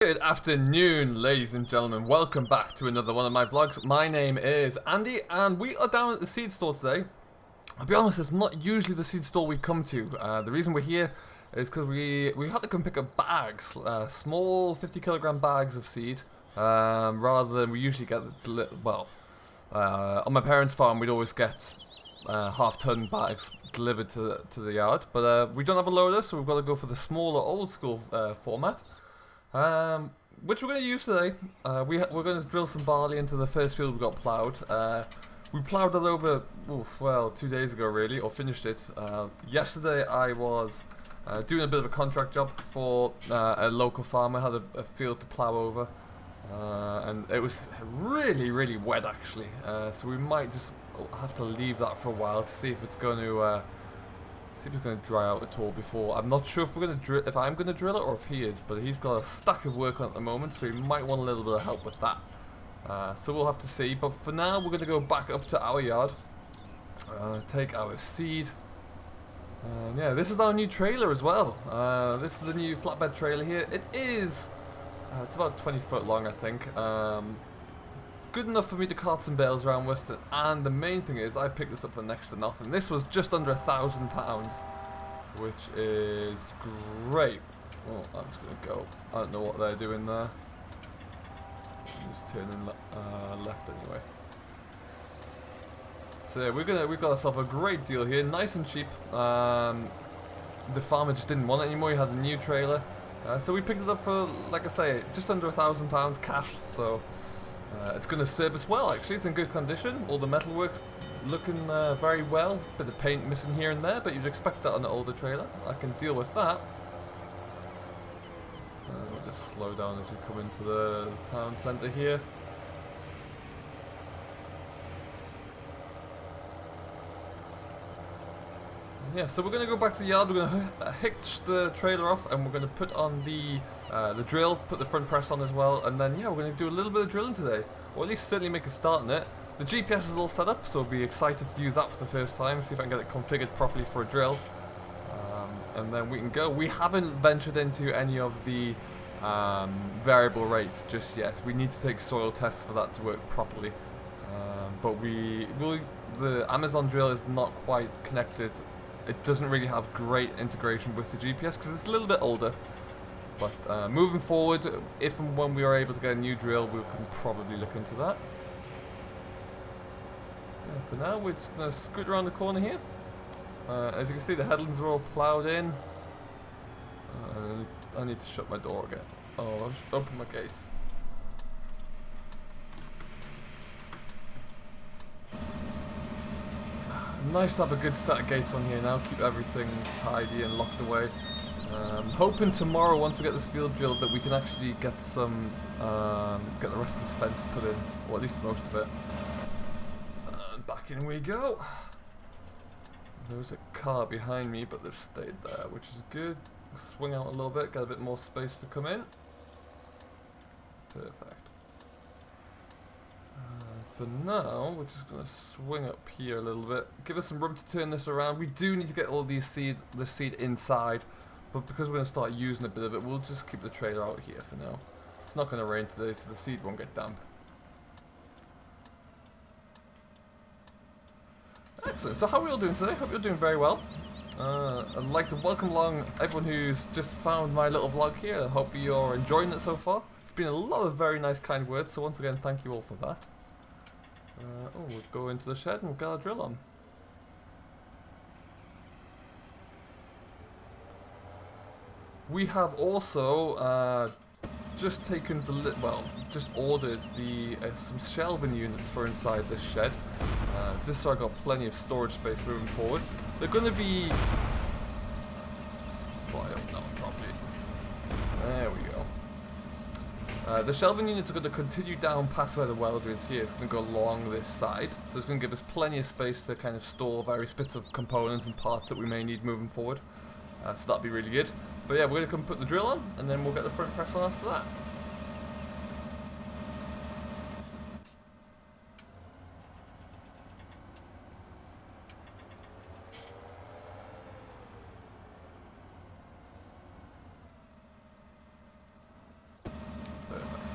Good afternoon, ladies and gentlemen. Welcome back to another one of my vlogs. My name is Andy, and we are down at the seed store today. I'll be honest, it's not usually the seed store we come to. The reason we're here is because we had to come pick up bags, small 50-kilogram bags of seed, rather than we usually get. On my parents' farm, we'd always get half-ton bags delivered to the yard, but we don't have a loader, so we've got to go for the smaller, old-school format. Which we're going to use today. We're going to drill some barley into the first field we got ploughed. We ploughed it over, 2 days ago really, or finished it. Yesterday I was doing a bit of a contract job for a local farmer, had a field to plough over. And it was really wet actually. So we might just have to leave that for a while to see if it's going to dry out at all before. I'm not sure if I'm going to drill it or if he is, but he's got a stack of work on at the moment, so he might want a little bit of help with that. So we'll have to see. But for now, we're going to go back up to our yard, take our seed. Yeah, this is our new trailer as well. This is the new flatbed trailer here. It is, it's about 20 foot long, I think. Good enough for me to cart some bales around with, and the main thing is I picked this up for next to nothing. This was just under £1,000, which is great. Oh, I'm just gonna go. I don't know what they're doing there. I'm just turning left anyway. So yeah, we've got ourselves a great deal here, nice and cheap. The farmer just didn't want it anymore. He had a new trailer, so we picked it up for, like I say, just under £1,000 cash. So. It's going to serve us well actually, it's in good condition, all the metalwork's looking very well, bit of paint missing here and there, but you'd expect that on an older trailer. I can deal with that. We'll just slow down as we come into the town centre here. Yeah, so we're going to go back to the yard, we're going to hitch the trailer off, and we're going to put on the drill, put the front press on as well, and then yeah, we're going to do a little bit of drilling today, or at least certainly make a start on it. The GPS is all set up, so I'll be excited to use that for the first time, see if I can get it configured properly for a drill, and then we can go. We haven't ventured into any of the variable rates just yet. We need to take soil tests for that to work properly, but the Amazon drill is not quite connected. It doesn't really have great integration with the GPS because it's a little bit older. But moving forward, if and when we are able to get a new drill, we can probably look into that. Yeah, for now, we're just going to scoot around the corner here. As you can see, the headlands are all ploughed in. I need to shut my door again. Oh, I'll just open my gates. Nice to have a good set of gates on here now, keep everything tidy and locked away. Hoping tomorrow, once we get this field drilled, that we can actually get some, get the rest of this fence put in, or at least most of it. And back in we go. There's a car behind me, but they've stayed there, which is good. Swing out a little bit, get a bit more space to come in. Perfect. For now, we're just going to swing up here a little bit, give us some room to turn this around. We do need to get all the seed inside, but because we're going to start using a bit of it, we'll just keep the trailer out here for now. It's not going to rain today, so the seed won't get damp. Excellent, so how are we all doing today? Hope you're doing very well. I'd like to welcome along everyone who's just found my little vlog here. I hope you're enjoying it so far. It's been a lot of very nice kind words, so once again, thank you all for that. We'll go into the shed and we've got our drill on. We have also just taken just ordered some shelving units for inside this shed, just so I got plenty of storage space moving forward. They're going to be. Well, I don't know properly. There we go. The shelving units are going to continue down past where the welder is here. It's going to go along this side, so it's going to give us plenty of space to kind of store various bits of components and parts that we may need moving forward. So that'll be really good. But yeah, we're going to come put the drill on, and then we'll get the front press on after that.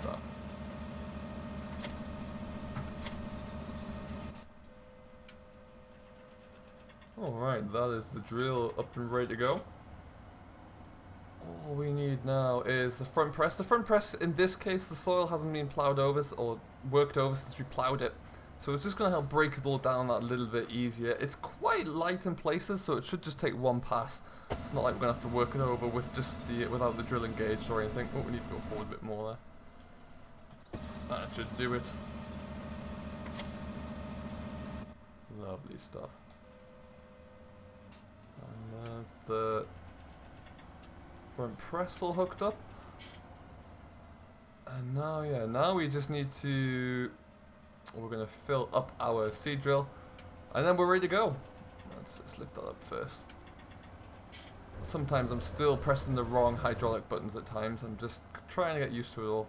stuff. Alright, that is the drill up and ready to go. All we need now is the front press. The front press, in this case, the soil hasn't been ploughed over or worked over since we ploughed it. So it's just going to help break it all down that little bit easier. It's quite light in places, so it should just take one pass. It's not like we're going to have to work it over with just without the drill engaged or anything. Oh, we need to go forward a bit more there. That should do it. Lovely stuff. And there's the front press all hooked up. And now, yeah, now we just need to... We're going to fill up our seed drill. And then we're ready to go. Let's just lift that up first. Sometimes I'm still pressing the wrong hydraulic buttons at times. I'm just trying to get used to it all.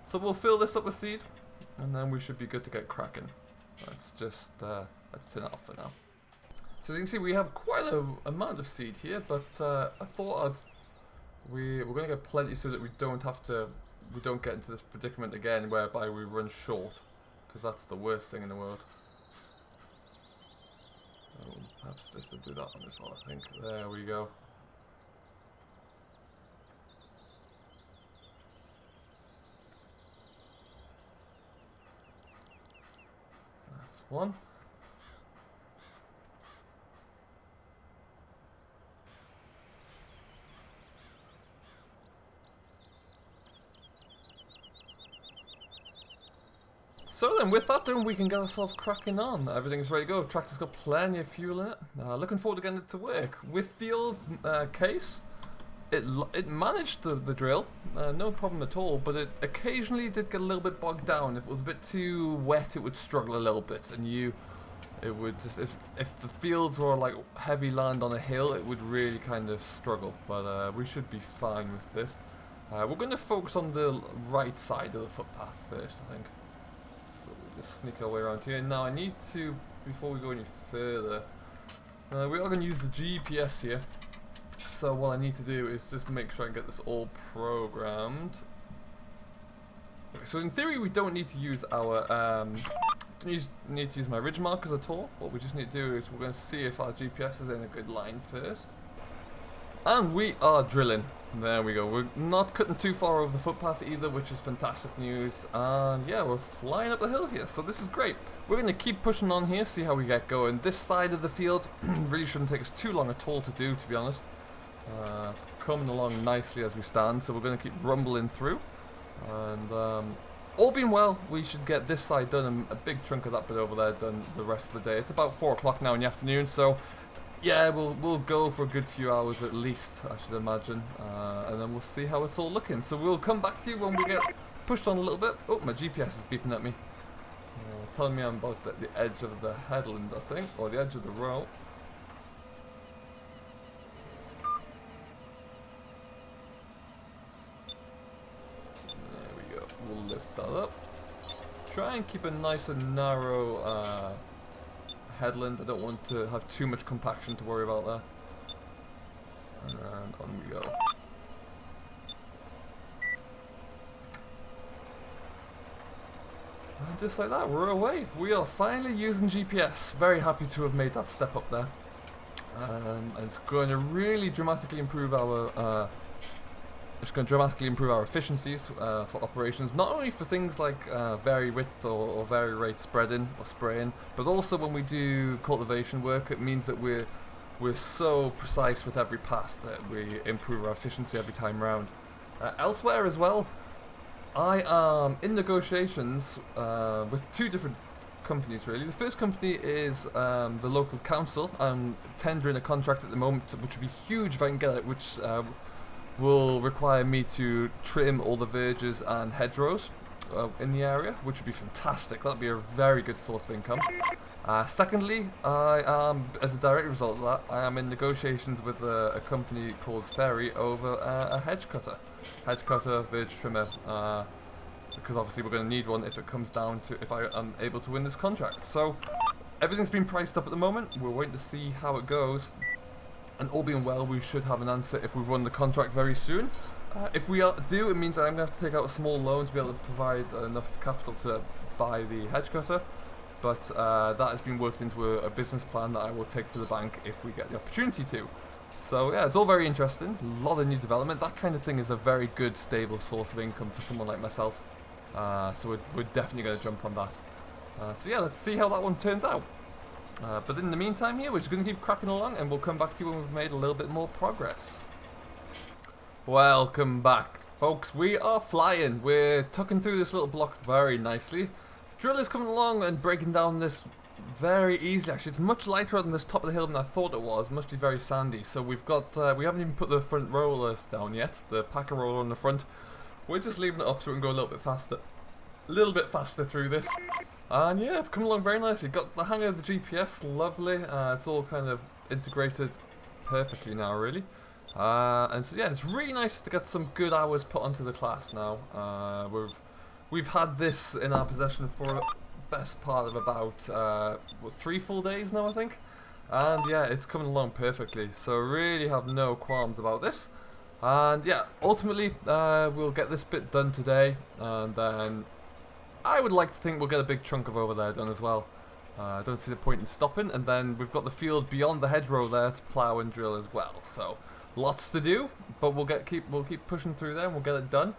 So we'll fill this up with seed. And then we should be good to get cracking. Let's just, let's turn it off for now. So as you can see, we have quite an amount of seed here, but I thought we're going to get plenty so that we don't get into this predicament again whereby we run short, because that's the worst thing in the world. Oh, perhaps just to do that one as well, I think. There we go. That's one. So then, with that done, we can get ourselves cracking on. Everything's ready to go. Tractor's got plenty of fuel in it. Looking forward to getting it to work. With the old case, it managed the drill, no problem at all, but it occasionally did get a little bit bogged down. If it was a bit too wet, it would struggle a little bit, and it would just, if the fields were like heavy land on a hill, it would really kind of struggle, but we should be fine with this. We're going to focus on the right side of the footpath first, I think. So we'll just sneak our way around here. Now I need to, before we go any further, we are going to use the GPS here. So what I need to do is just make sure I can get this all programmed. Okay, so in theory we don't need to use our need to use my ridge markers at all. What we just need to do is we're going to see if our GPS is in a good line first. And we are drilling. There we go. We're not cutting too far over the footpath either, which is fantastic news. And yeah, we're flying up the hill here, so this is great. We're going to keep pushing on here, see how we get going. This side of the field really shouldn't take us too long at all to do, to be honest. It's coming along nicely as we stand, so we're going to keep rumbling through. And all being well, we should get this side done and a big chunk of that bit over there done the rest of the day. It's about 4 o'clock now in the afternoon, so yeah, we'll go for a good few hours at least, I should imagine, and then we'll see how it's all looking. So we'll come back to you when we get pushed on a little bit. Oh, my GPS is beeping at me, telling me I'm about at the edge of the headland, I think, or the edge of the row. There we go. We'll lift that up. Try and keep a nice and narrow headland. I don't want to have too much compaction to worry about there. And on we go. And just like that, we're away. We are finally using GPS. Very happy to have made that step up there. And it's going to really dramatically improve our efficiencies for operations, not only for things like vary width or vary rate spreading or spraying, but also when we do cultivation work. It means that we're so precise with every pass that we improve our efficiency every time round. Elsewhere as well, I am in negotiations with 2 different companies really. The first company is the local council. I'm tendering a contract at the moment, which would be huge if I can get it, which will require me to trim all the verges and hedgerows in the area, which would be fantastic. That would be a very good source of income. Secondly, I am, as a direct result of that, I am in negotiations with a company called Ferry over a hedge cutter, verge trimmer, because obviously we're going to need one if it comes down to if I am able to win this contract. So everything's been priced up at the moment. We're waiting to see how it goes. And all being well, we should have an answer if we run the contract very soon. If we do, it means that I'm going to have to take out a small loan to be able to provide enough capital to buy the hedge cutter. But that has been worked into a business plan that I will take to the bank if we get the opportunity to. So yeah, it's all very interesting. A lot of new development. That kind of thing is a very good, stable source of income for someone like myself. So we're definitely going to jump on that. So yeah, let's see how that one turns out. But in the meantime here, we're just going to keep cracking along, and we'll come back to you when we've made a little bit more progress. Welcome back, folks. We are flying. We're tucking through this little block very nicely. Drill is coming along and breaking down this very easy. Actually, it's much lighter on this top of the hill than I thought it was. It must be very sandy. So we've got, we haven't even put the front rollers down yet. The packer roller on the front. We're just leaving it up so we can go a little bit faster. A little bit faster through this. And yeah, it's coming along very nicely. Got the hang of the GPS, lovely. It's all kind of integrated perfectly now, really. And so yeah, it's really nice to get some good hours put onto the class now. We've had this in our possession for the best part of about 3 full days now, I think. And yeah, it's coming along perfectly. So really have no qualms about this. And yeah, ultimately we'll get this bit done today, and then I would like to think we'll get a big chunk of over there done as well. I don't see the point in stopping, and then we've got the field beyond the hedgerow there to plough and drill as well. So lots to do, but we'll keep pushing through there and we'll get it done.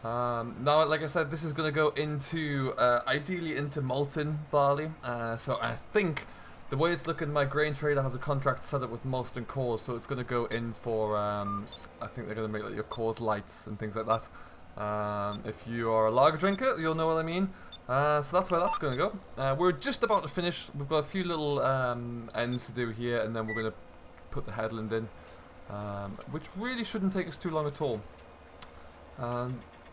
Now, like I said, this is going to go into ideally into molten barley. So I think the way it's looking, my grain trader has a contract set up with molten cores, so it's going to go in for I think they're going to make like your cores lights and things like that. If you are a lager drinker, you'll know what I mean. So that's where that's going to go. We're just about to finish. We've got a few little ends to do here, and then we're going to put the headland in, which really shouldn't take us too long at all.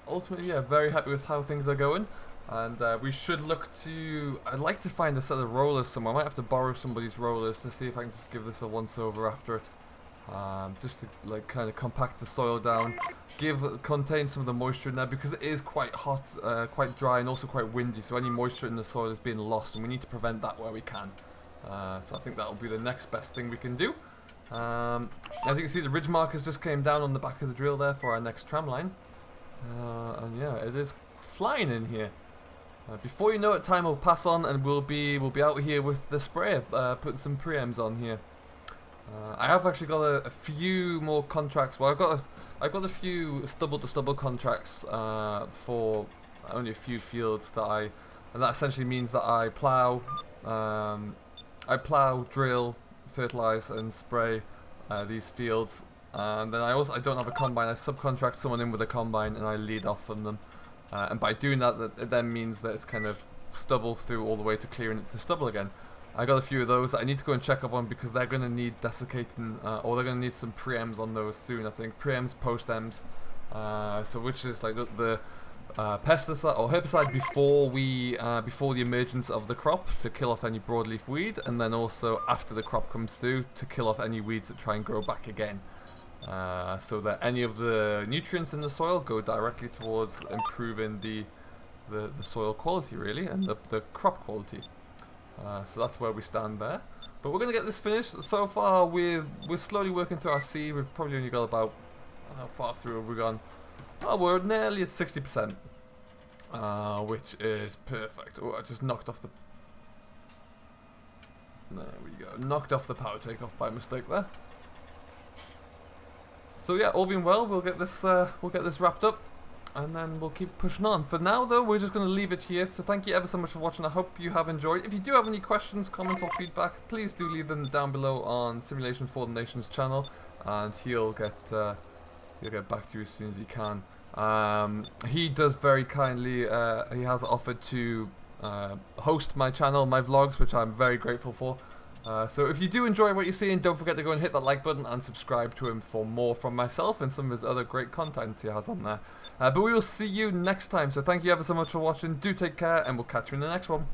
Ultimately, yeah, very happy with how things are going, and we should look to. I'd like to find a set of rollers somewhere. I might have to borrow somebody's rollers to see if I can just give this a once over after it. Just to like kind of compact the soil down, contain some of the moisture in there, because it is quite hot, quite dry, and also quite windy, so any moisture in the soil is being lost, and we need to prevent that where we can. So I think that will be the next best thing we can do. As you can see, the ridge markers just came down on the back of the drill there for our next tram line. And yeah, it is flying in here. Before you know it, time will pass on, and we'll be out here with the sprayer, putting some preems on here. I have actually got a few more contracts. Well, I've got a few stubble to stubble contracts for only a few fields and that essentially means that I plow, drill, fertilize, and spray these fields. And then I don't have a combine. I subcontract someone in with a combine, and I lead off from them. And by doing that, it then means that it's kind of stubble through all the way to clearing it to stubble again. I got a few of those that I need to go and check up on, because they're going to need desiccating, or they're going to need some preems on those soon, I think. Preems, post-ems, so which is like the pesticide or herbicide before the emergence of the crop, to kill off any broadleaf weed, and then also after the crop comes through to kill off any weeds that try and grow back again. So that any of the nutrients in the soil go directly towards improving the soil quality, really, and the crop quality. So that's where we stand there. But we're going to get this finished. So far, we're slowly working through our seed. We've probably only got about, how far through have we gone? Oh, we're nearly at 60%, which is perfect. Oh, I just knocked off the... There we go. Knocked off the power takeoff by mistake there. So yeah, all being well, we'll get this wrapped up, and then we'll keep pushing on. For now, though, we're just going to leave it here. So thank you ever so much for watching. I hope you have enjoyed. If you do have any questions, comments, or feedback, please do leave them down below on Simulation for the Nations channel, and he'll get back to you as soon as he can. He does very kindly. He has offered to host my channel, my vlogs, which I'm very grateful for. So if you do enjoy what you're seeing, don't forget to go and hit that like button and subscribe to him for more from myself and some of his other great content he has on there. But we will see you next time, so thank you ever so much for watching. Do take care, and we'll catch you in the next one.